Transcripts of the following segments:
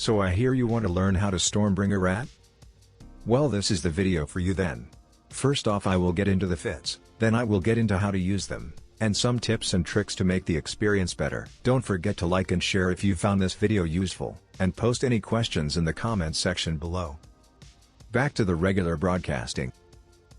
So I hear you want to learn how to Stormbringer rat? Well, this is the video for you then. First off, I will get into the fits, then I will get into how to use them, and some tips and tricks to make the experience better. Don't forget to like and share if you found this video useful, and post any questions in the comments section below. Back to the regular broadcasting.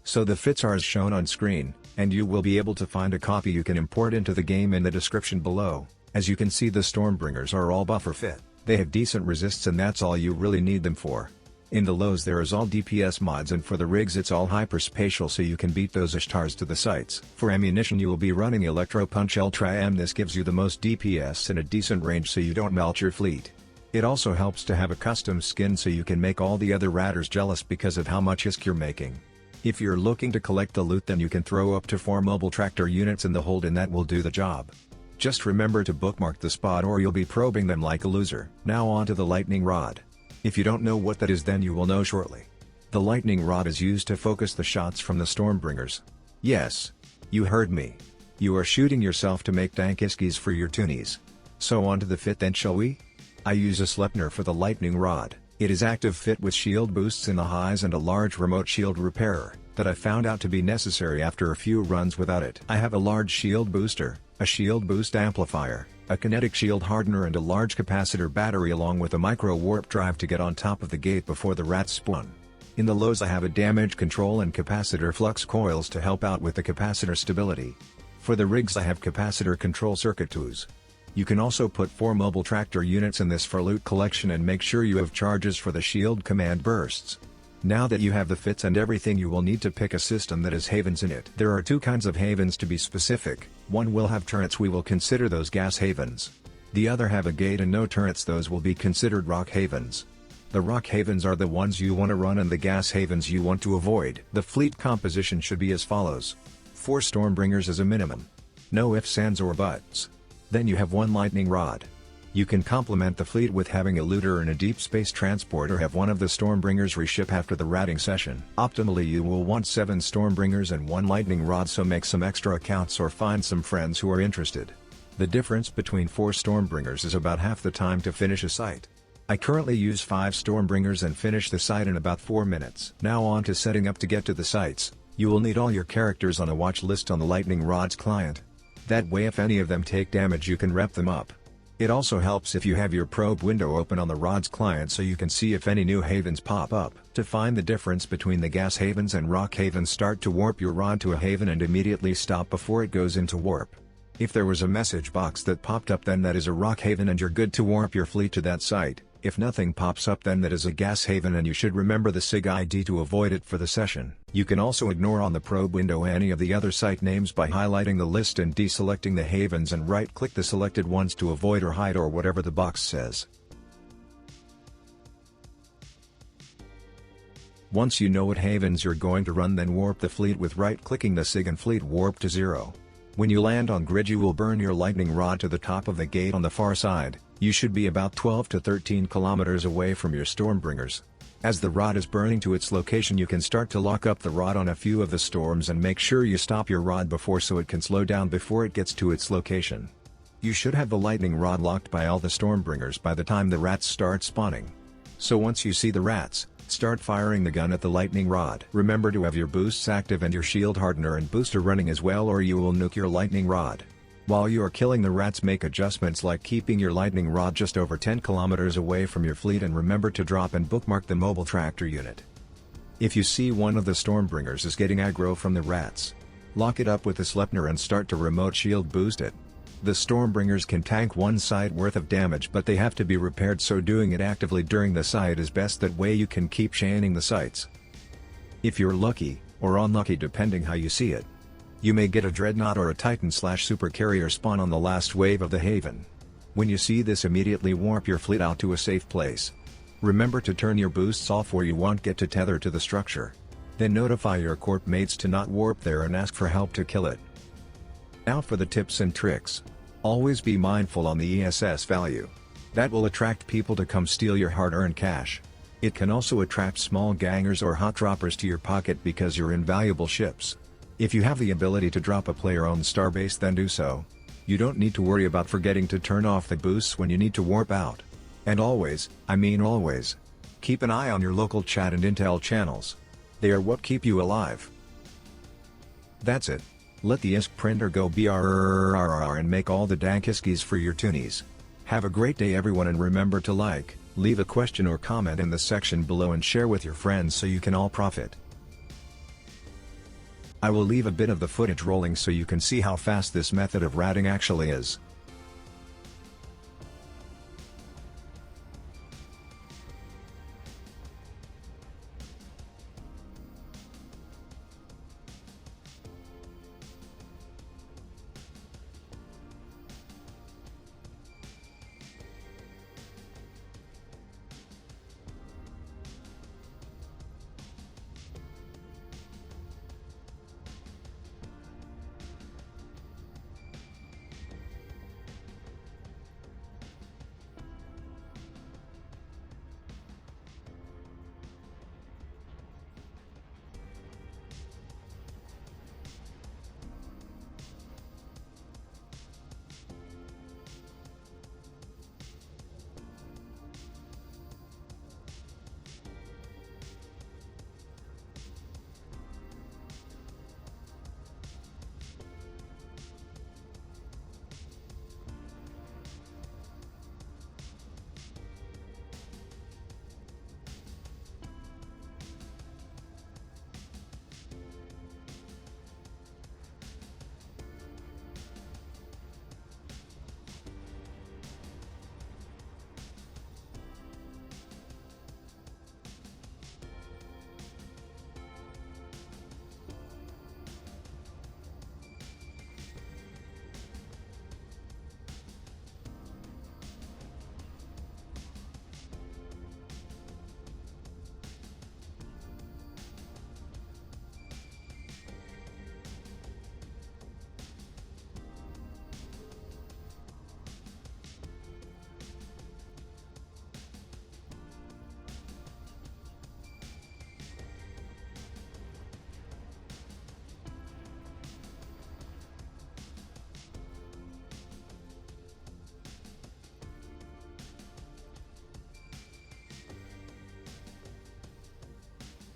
So the fits are as shown on screen, and you will be able to find a copy you can import into the game in the description below. As you can see, the Stormbringers are all buffer fit, they have decent resists, and that's all you really need them for. In the lows there is all DPS mods, and for the rigs it's all hyperspatial, so you can beat those Ishtars to the sights. For ammunition you will be running Electro Punch Ultra M. This gives you the most DPS and a decent range so you don't melt your fleet. It also helps to have a custom skin so you can make all the other ratters jealous because of how much ISK you're making. If you're looking to collect the loot, then you can throw up to 4 mobile tractor units in the hold and that will do the job. Just remember to bookmark the spot or you'll be probing them like a loser. Now on to the lightning rod. If you don't know what that is, then you will know shortly. The lightning rod is used to focus the shots from the Stormbringers. Yes, you heard me. You are shooting yourself to make dank iskies for your toonies. So on to the fit then, shall we? I use a Sleipnir for the lightning rod. It is active fit with shield boosts in the highs and a large remote shield repairer, that I found out to be necessary after a few runs without it. I have a large shield booster, a shield boost amplifier, a kinetic shield hardener and a large capacitor battery along with a Microwarpdrive to get on top of the gate before the rats spawn. In the lows I have a damage control and capacitor flux coils to help out with the capacitor stability. For the rigs I have capacitor control circuit 2s. You can also put 4 mobile tractor units in this for loot collection, and make sure you have charges for the shield command bursts. Now that you have the fits and everything, you will need to pick a system that has havens in it. There are 2 kinds of havens to be specific. One will have turrets, we will consider those gas havens. The other have a gate and no turrets, those will be considered rock havens. The rock havens are the ones you want to run and the gas havens you want to avoid. The fleet composition should be as follows. 4 Stormbringers as a minimum. No ifs, ands or buts. Then you have 1 lightning rod. You can complement the fleet with having a looter and a deep space transport, or have one of the Stormbringers reship after the ratting session. Optimally you will want 7 Stormbringers and 1 lightning rod, so make some extra accounts or find some friends who are interested. The difference between 4 Stormbringers is about half the time to finish a site. I currently use 5 Stormbringers and finish the site in about 4 minutes. Now on to setting up to get to the sites. You will need all your characters on a watch list on the lightning rod's client. That way if any of them take damage you can rep them up. It also helps if you have your probe window open on the rod's client so you can see if any new havens pop up. To find the difference between the gas havens and rock havens, start to warp your rod to a haven and immediately stop before it goes into warp. If there was a message box that popped up, then that is a rock haven and you're good to warp your fleet to that site. If nothing pops up, then that is a gas haven and you should remember the SIG ID to avoid it for the session. You can also ignore on the probe window any of the other site names by highlighting the list and deselecting the havens, and right-click the selected ones to avoid or hide or whatever the box says. Once you know what havens you're going to run, then warp the fleet with right-clicking the SIG and fleet warp to 0. When you land on grid you will burn your lightning rod to the top of the gate on the far side. You should be about 12 to 13 kilometers away from your Stormbringers. As the rod is burning to its location, you can start to lock up the rod on a few of the storms and make sure you stop your rod before so it can slow down before it gets to its location. You should have the lightning rod locked by all the Stormbringers by the time the rats start spawning. So once you see the rats, start firing the gun at the lightning rod. Remember to have your boosts active and your shield hardener and booster running as well, or you will nuke your lightning rod. While you are killing the rats, make adjustments like keeping your lightning rod just over 10 kilometers away from your fleet, and remember to drop and bookmark the mobile tractor unit. If you see one of the Stormbringers is getting aggro from the rats, lock it up with the Sleipnir and start to remote shield boost it. The Stormbringers can tank 1 site worth of damage, but they have to be repaired, so doing it actively during the site is best, that way you can keep chaining the sites. If you're lucky, or unlucky depending how you see it, you may get a Dreadnought or a Titan/Super Carrier spawn on the last wave of the haven. When you see this, immediately warp your fleet out to a safe place. Remember to turn your boosts off or you won't get to tether to the structure. Then notify your corp mates to not warp there and ask for help to kill it. Now for the tips and tricks. Always be mindful on the ESS value. That will attract people to come steal your hard-earned cash. It can also attract small gangers or hot droppers to your pocket because you're invaluable ships. If you have the ability to drop a player-owned starbase, then do so. You don't need to worry about forgetting to turn off the boosts when you need to warp out. And always, I mean always, keep an eye on your local chat and intel channels. They are what keep you alive. That's it. Let the ISK printer go brrrr and make all the dank ISKs for your toonies. Have a great day everyone, and remember to like, leave a question or comment in the section below and share with your friends so you can all profit. I will leave a bit of the footage rolling so you can see how fast this method of ratting actually is.